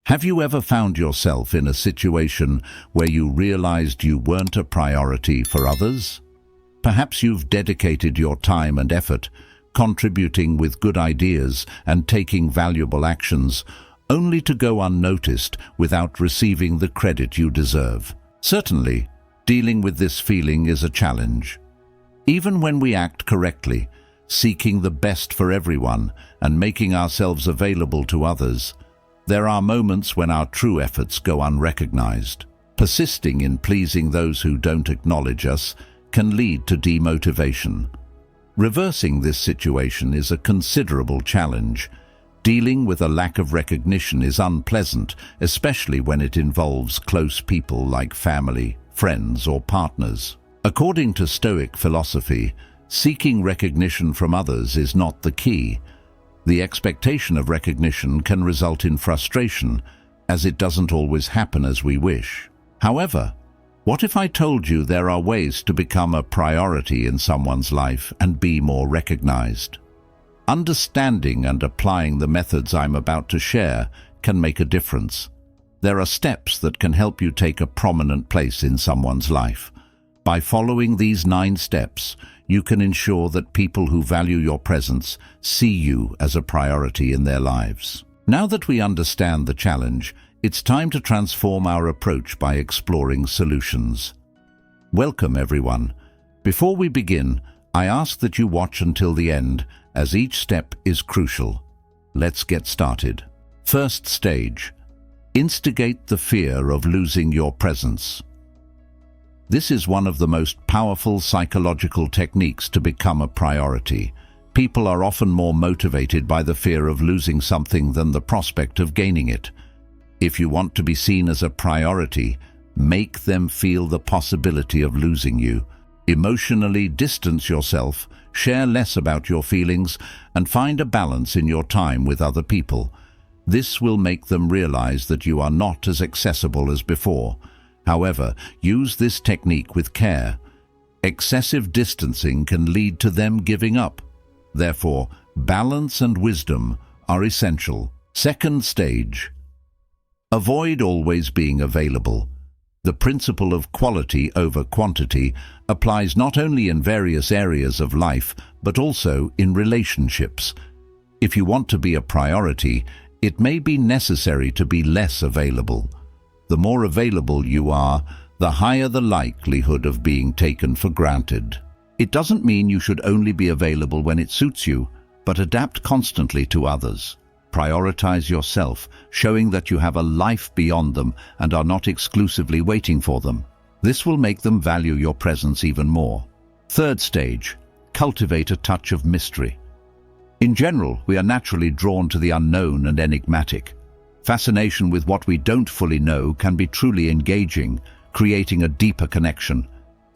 Have you ever found yourself in a situation where you realized you weren't a priority for others? Perhaps you've dedicated your time and effort, contributing with good ideas and taking valuable actions, only to go unnoticed without receiving the credit you deserve. Certainly, dealing with this feeling is a challenge. Even when we act correctly, seeking the best for everyone and making ourselves available to others, there are moments when our true efforts go unrecognized. Persisting in pleasing those who don't acknowledge us can lead to demotivation. Reversing this situation is a considerable challenge. Dealing with a lack of recognition is unpleasant, especially when it involves close people like family, friends, or partners. According to Stoic philosophy, seeking recognition from others is not the key. The expectation of recognition can result in frustration, as it doesn't always happen as we wish. However, what if I told you there are ways to become a priority in someone's life and be more recognized? Understanding and applying the methods I'm about to share can make a difference. There are steps that can help you take a prominent place in someone's life. By following these 9 steps, you can ensure that people who value your presence see you as a priority in their lives. Now that we understand the challenge, it's time to transform our approach by exploring solutions. Welcome, everyone. Before we begin, I ask that you watch until the end, as each step is crucial. Let's get started. First stage: instigate the fear of losing your presence. This is one of the most powerful psychological techniques to become a priority. People are often more motivated by the fear of losing something than the prospect of gaining it. If you want to be seen as a priority, make them feel the possibility of losing you. Emotionally distance yourself, share less about your feelings, and find a balance in your time with other people. This will make them realize that you are not as accessible as before. However, use this technique with care. Excessive distancing can lead to them giving up. Therefore, balance and wisdom are essential. Second stage: avoid always being available. The principle of quality over quantity applies not only in various areas of life, but also in relationships. If you want to be a priority, it may be necessary to be less available. The more available you are, the higher the likelihood of being taken for granted. It doesn't mean you should only be available when it suits you, but adapt constantly to others. Prioritize yourself, showing that you have a life beyond them and are not exclusively waiting for them. This will make them value your presence even more. Third stage: cultivate a touch of mystery. In general, we are naturally drawn to the unknown and enigmatic. Fascination with what we don't fully know can be truly engaging, creating a deeper connection.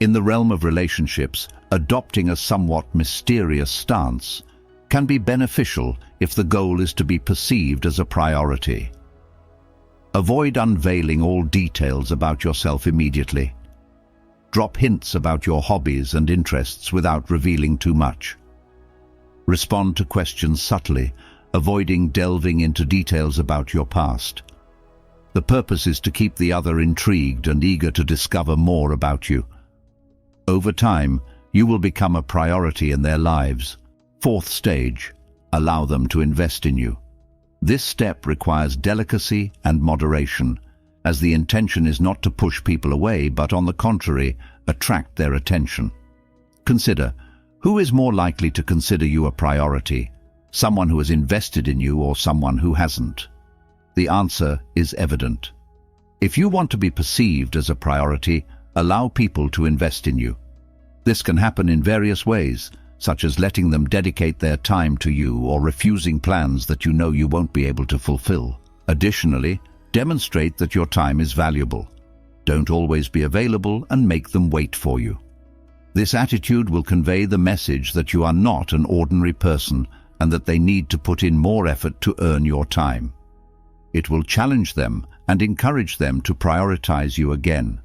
In the realm of relationships, adopting a somewhat mysterious stance can be beneficial if the goal is to be perceived as a priority. Avoid unveiling all details about yourself immediately. Drop hints about your hobbies and interests without revealing too much. Respond to questions subtly, avoiding delving into details about your past. The purpose is to keep the other intrigued and eager to discover more about you. Over time, you will become a priority in their lives. Fourth stage: allow them to invest in you. This step requires delicacy and moderation, as the intention is not to push people away, but on the contrary, attract their attention. Consider, who is more likely to consider you a priority? Someone who has invested in you or someone who hasn't? The answer is evident. If you want to be perceived as a priority, allow people to invest in you. This can happen in various ways, such as letting them dedicate their time to you or refusing plans that you know you won't be able to fulfill. Additionally, demonstrate that your time is valuable. Don't always be available and make them wait for you. This attitude will convey the message that you are not an ordinary person and that they need to put in more effort to earn your time. It will challenge them and encourage them to prioritize you again.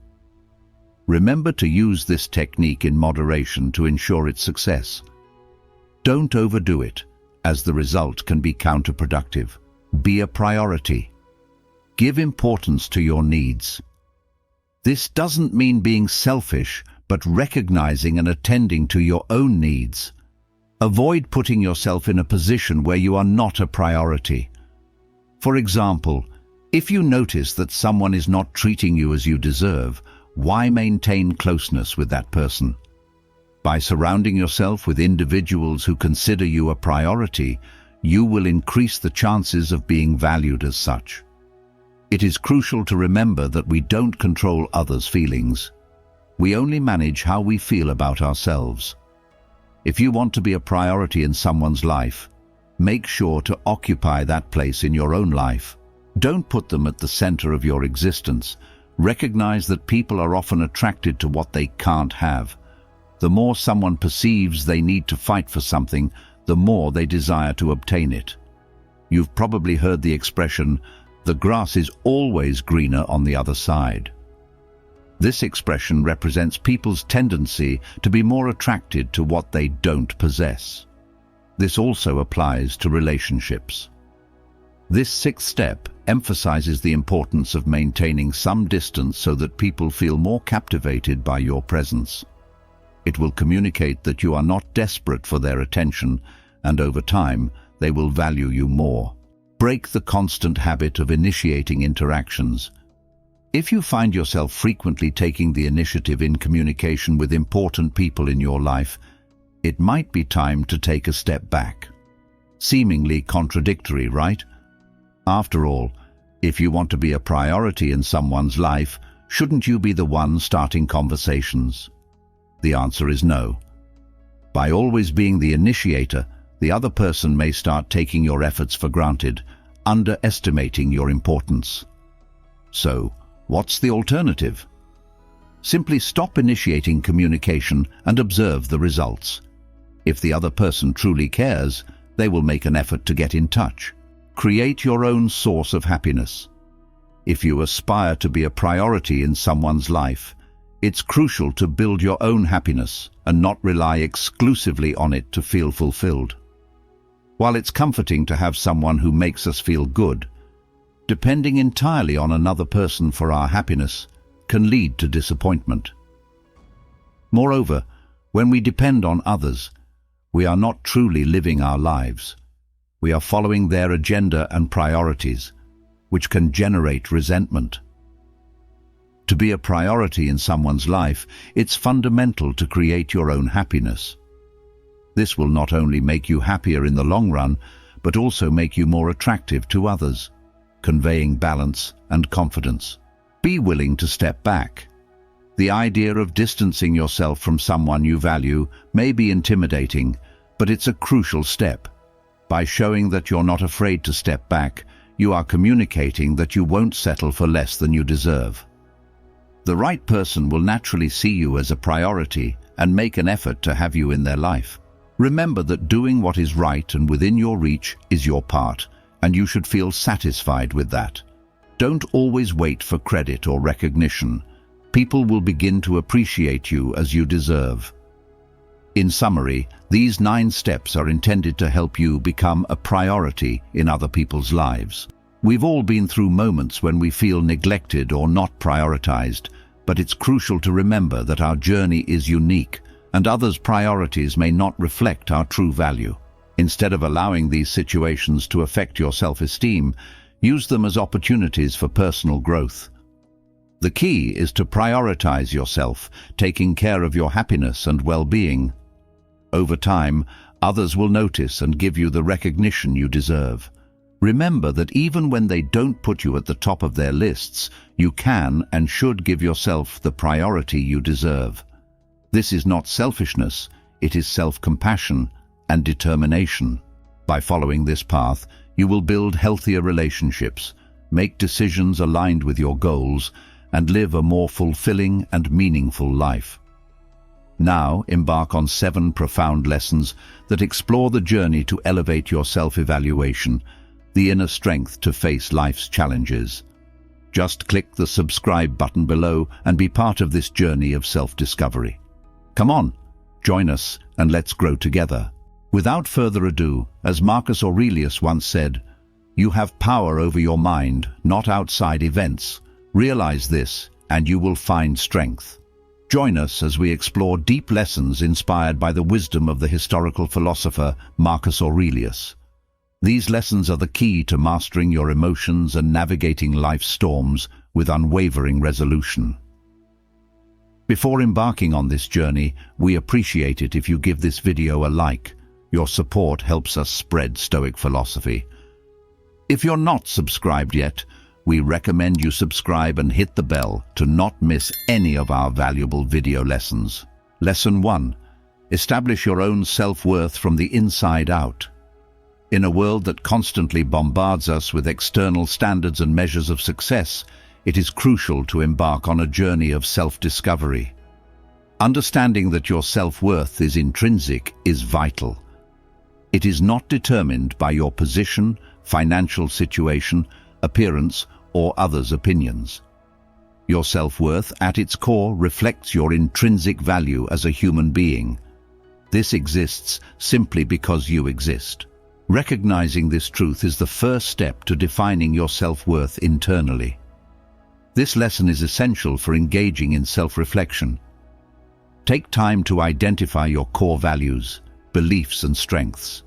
Remember to use this technique in moderation to ensure its success. Don't overdo it, as the result can be counterproductive. Be a priority. Give importance to your needs. This doesn't mean being selfish, but recognizing and attending to your own needs. Avoid putting yourself in a position where you are not a priority. For example, if you notice that someone is not treating you as you deserve, why maintain closeness with that person? By surrounding yourself with individuals who consider you a priority, you will increase the chances of being valued as such. It is crucial to remember that we don't control others' feelings. We only manage how we feel about ourselves. If you want to be a priority in someone's life, make sure to occupy that place in your own life. Don't put them at the center of your existence. Recognize that people are often attracted to what they can't have. The more someone perceives they need to fight for something, the more they desire to obtain it. You've probably heard the expression, "The grass is always greener on the other side." This expression represents people's tendency to be more attracted to what they don't possess. This also applies to relationships. This sixth step emphasizes the importance of maintaining some distance so that people feel more captivated by your presence. It will communicate that you are not desperate for their attention, and over time, they will value you more. Break the constant habit of initiating interactions. If you find yourself frequently taking the initiative in communication with important people in your life, it might be time to take a step back. Seemingly contradictory, right? After all, if you want to be a priority in someone's life, shouldn't you be the one starting conversations? The answer is no. By always being the initiator, the other person may start taking your efforts for granted, underestimating your importance. So, what's the alternative? Simply stop initiating communication and observe the results. If the other person truly cares, they will make an effort to get in touch. Create your own source of happiness. If you aspire to be a priority in someone's life, it's crucial to build your own happiness and not rely exclusively on it to feel fulfilled. While it's comforting to have someone who makes us feel good, depending entirely on another person for our happiness can lead to disappointment. Moreover, when we depend on others, we are not truly living our lives. We are following their agenda and priorities, which can generate resentment. To be a priority in someone's life, it's fundamental to create your own happiness. This will not only make you happier in the long run, but also make you more attractive to others, conveying balance and confidence. Be willing to step back. The idea of distancing yourself from someone you value may be intimidating, but it's a crucial step. By showing that you're not afraid to step back, you are communicating that you won't settle for less than you deserve. The right person will naturally see you as a priority and make an effort to have you in their life. Remember that doing what is right and within your reach is your part, and you should feel satisfied with that. Don't always wait for credit or recognition. People will begin to appreciate you as you deserve. In summary, these 9 steps are intended to help you become a priority in other people's lives. We've all been through moments when we feel neglected or not prioritized, but it's crucial to remember that our journey is unique, and others' priorities may not reflect our true value. Instead of allowing these situations to affect your self-esteem, use them as opportunities for personal growth. The key is to prioritize yourself, taking care of your happiness and well-being. Over time, others will notice and give you the recognition you deserve. Remember that even when they don't put you at the top of their lists, you can and should give yourself the priority you deserve. This is not selfishness, it is self-compassion and determination. By following this path, you will build healthier relationships, make decisions aligned with your goals, and live a more fulfilling and meaningful life. Now, embark on 7 profound lessons that explore the journey to elevate your self-evaluation, the inner strength to face life's challenges. Just click the subscribe button below and be part of this journey of self-discovery. Come on, join us and let's grow together. Without further ado, as Marcus Aurelius once said, You have power over your mind, not outside events. Realize this, and you will find strength. Join us as we explore deep lessons inspired by the wisdom of the historical philosopher Marcus Aurelius. These lessons are the key to mastering your emotions and navigating life's storms with unwavering resolution. Before embarking on this journey, we appreciate it if you give this video a like. Your support helps us spread Stoic philosophy. If you're not subscribed yet, we recommend you subscribe and hit the bell to not miss any of our valuable video lessons. Lesson 1. Establish your own self-worth from the inside out. In a world that constantly bombards us with external standards and measures of success, it is crucial to embark on a journey of self-discovery. Understanding that your self-worth is intrinsic is vital. It is not determined by your position, financial situation, appearance, or others' opinions. Your self-worth, at its core, reflects your intrinsic value as a human being. This exists simply because you exist. Recognizing this truth is the first step to defining your self-worth internally. This lesson is essential for engaging in self-reflection. Take time to identify your core values, beliefs, and strengths.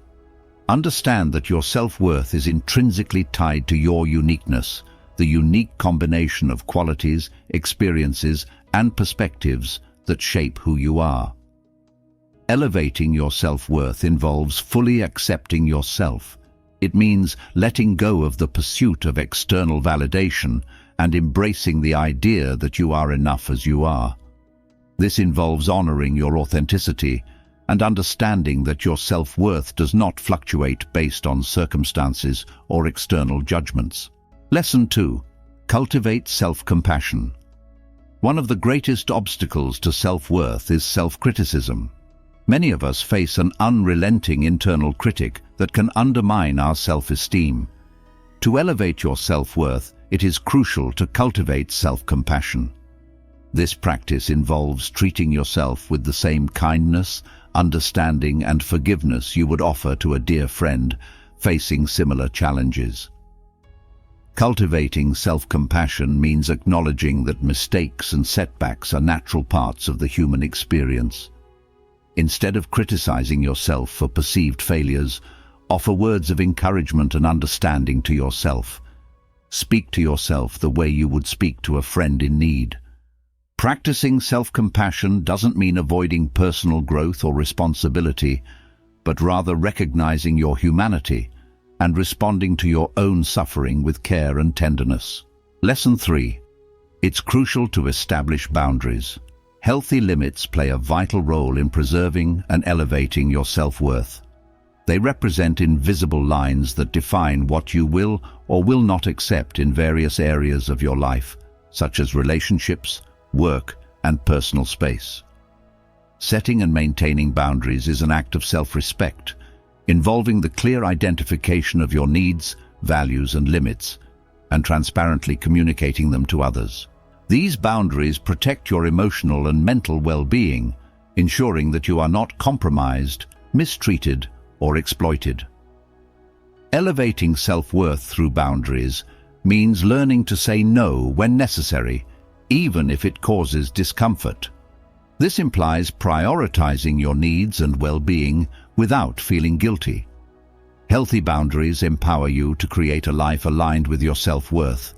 Understand that your self-worth is intrinsically tied to your uniqueness, the unique combination of qualities, experiences, and perspectives that shape who you are. Elevating your self-worth involves fully accepting yourself. It means letting go of the pursuit of external validation and embracing the idea that you are enough as you are. This involves honoring your authenticity and understanding that your self-worth does not fluctuate based on circumstances or external judgments. Lesson 2. Cultivate self-compassion. One of the greatest obstacles to self-worth is self-criticism. Many of us face an unrelenting internal critic that can undermine our self-esteem. To elevate your self-worth, it is crucial to cultivate self-compassion. This practice involves treating yourself with the same kindness, understanding, and forgiveness you would offer to a dear friend facing similar challenges. Cultivating self-compassion means acknowledging that mistakes and setbacks are natural parts of the human experience. Instead of criticizing yourself for perceived failures, offer words of encouragement and understanding to yourself. Speak to yourself the way you would speak to a friend in need. Practicing self-compassion doesn't mean avoiding personal growth or responsibility, but rather recognizing your humanity and responding to your own suffering with care and tenderness. Lesson 3. It's crucial to establish boundaries. Healthy limits play a vital role in preserving and elevating your self-worth. They represent invisible lines that define what you will or will not accept in various areas of your life, such as relationships, work, and personal space. Setting and maintaining boundaries is an act of self-respect, involving the clear identification of your needs, values, and limits, and transparently communicating them to others. These boundaries protect your emotional and mental well-being, ensuring that you are not compromised, mistreated, or exploited. Elevating self-worth through boundaries means learning to say no when necessary, even if it causes discomfort. This implies prioritizing your needs and well-being without feeling guilty. Healthy boundaries empower you to create a life aligned with your self-worth,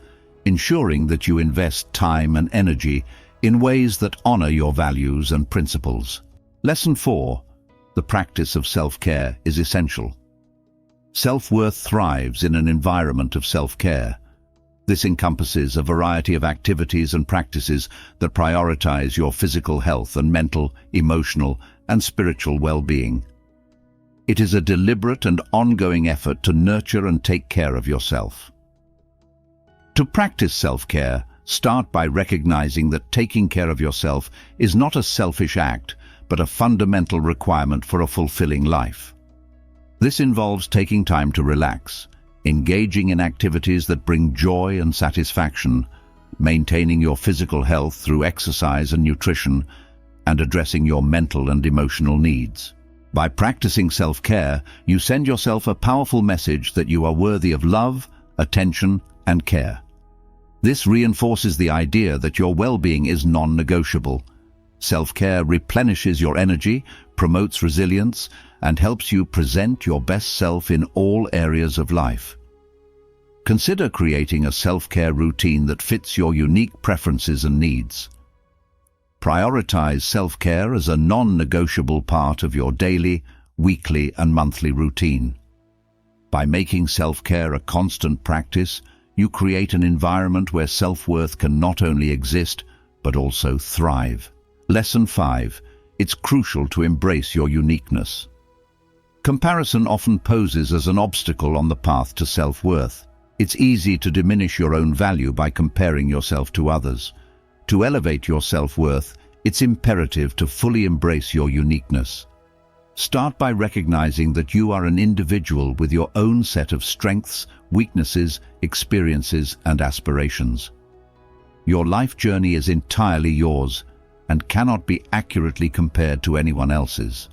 ensuring that you invest time and energy in ways that honor your values and principles. Lesson 4. The practice of self-care is essential. Self-worth thrives in an environment of self-care. This encompasses a variety of activities and practices that prioritize your physical health and mental, emotional, and spiritual well-being. It is a deliberate and ongoing effort to nurture and take care of yourself. To practice self-care, start by recognizing that taking care of yourself is not a selfish act, but a fundamental requirement for a fulfilling life. This involves taking time to relax, engaging in activities that bring joy and satisfaction, maintaining your physical health through exercise and nutrition, and addressing your mental and emotional needs. By practicing self-care, you send yourself a powerful message that you are worthy of love, attention, and care. This reinforces the idea that your well-being is non-negotiable. Self-care replenishes your energy, promotes resilience, and helps you present your best self in all areas of life. Consider creating a self-care routine that fits your unique preferences and needs. Prioritize self-care as a non-negotiable part of your daily, weekly, and monthly routine. By making self-care a constant practice, you create an environment where self-worth can not only exist, but also thrive. Lesson 5. It's crucial to embrace your uniqueness. Comparison often poses as an obstacle on the path to self-worth. It's easy to diminish your own value by comparing yourself to others. To elevate your self-worth, it's imperative to fully embrace your uniqueness. Start by recognizing that you are an individual with your own set of strengths, weaknesses, experiences, and aspirations. Your life journey is entirely yours and cannot be accurately compared to anyone else's.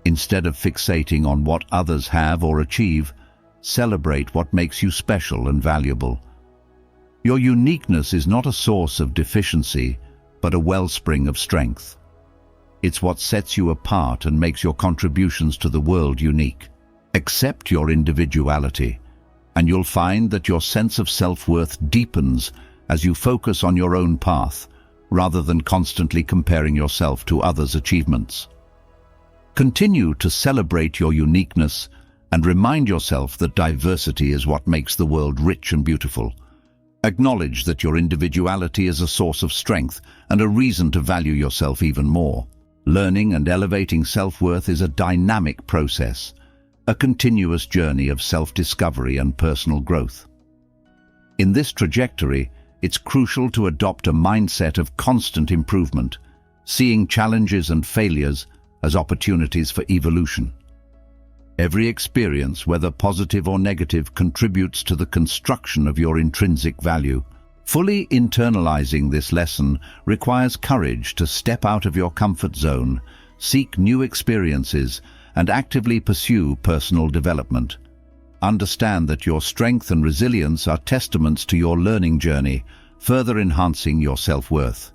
Instead of fixating on what others have or achieve, celebrate what makes you special and valuable. Your uniqueness is not a source of deficiency, but a wellspring of strength. It's what sets you apart and makes your contributions to the world unique. Accept your individuality, and you'll find that your sense of self-worth deepens as you focus on your own path, rather than constantly comparing yourself to others' achievements. Continue to celebrate your uniqueness and remind yourself that diversity is what makes the world rich and beautiful. Acknowledge that your individuality is a source of strength and a reason to value yourself even more. Learning and elevating self-worth is a dynamic process, a continuous journey of self-discovery and personal growth. In this trajectory, it's crucial to adopt a mindset of constant improvement, seeing challenges and failures as opportunities for evolution. Every experience, whether positive or negative, contributes to the construction of your intrinsic value. Fully internalizing this lesson requires courage to step out of your comfort zone, seek new experiences, and actively pursue personal development. Understand that your strength and resilience are testaments to your learning journey, further enhancing your self-worth.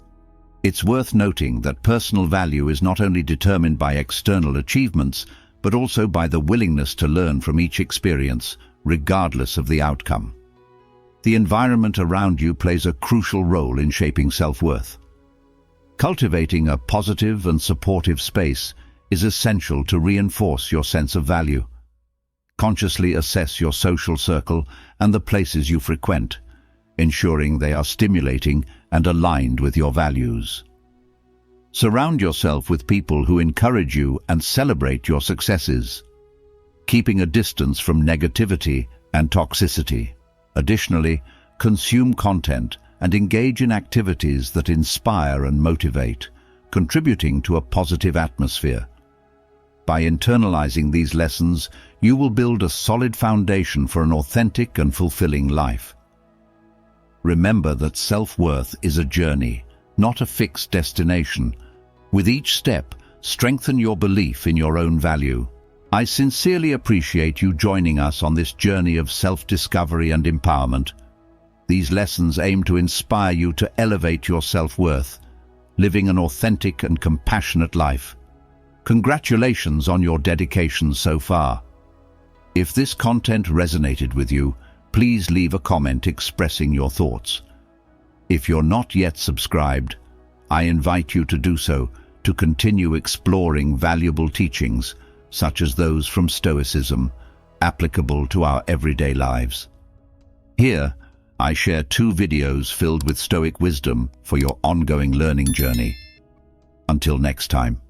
It's worth noting that personal value is not only determined by external achievements, but also by the willingness to learn from each experience, regardless of the outcome. The environment around you plays a crucial role in shaping self-worth. Cultivating a positive and supportive space is essential to reinforce your sense of value. Consciously assess your social circle and the places you frequent, ensuring they are stimulating and aligned with your values. Surround yourself with people who encourage you and celebrate your successes, keeping a distance from negativity and toxicity. Additionally, consume content and engage in activities that inspire and motivate, contributing to a positive atmosphere. By internalizing these lessons, you will build a solid foundation for an authentic and fulfilling life. Remember that self-worth is a journey, not a fixed destination. With each step, strengthen your belief in your own value. I sincerely appreciate you joining us on this journey of self-discovery and empowerment. These lessons aim to inspire you to elevate your self-worth, living an authentic and compassionate life. Congratulations on your dedication so far. If this content resonated with you, please leave a comment expressing your thoughts. If you're not yet subscribed, I invite you to do so to continue exploring valuable teachings such as those from Stoicism, applicable to our everyday lives. Here, I share 2 videos filled with Stoic wisdom for your ongoing learning journey. Until next time.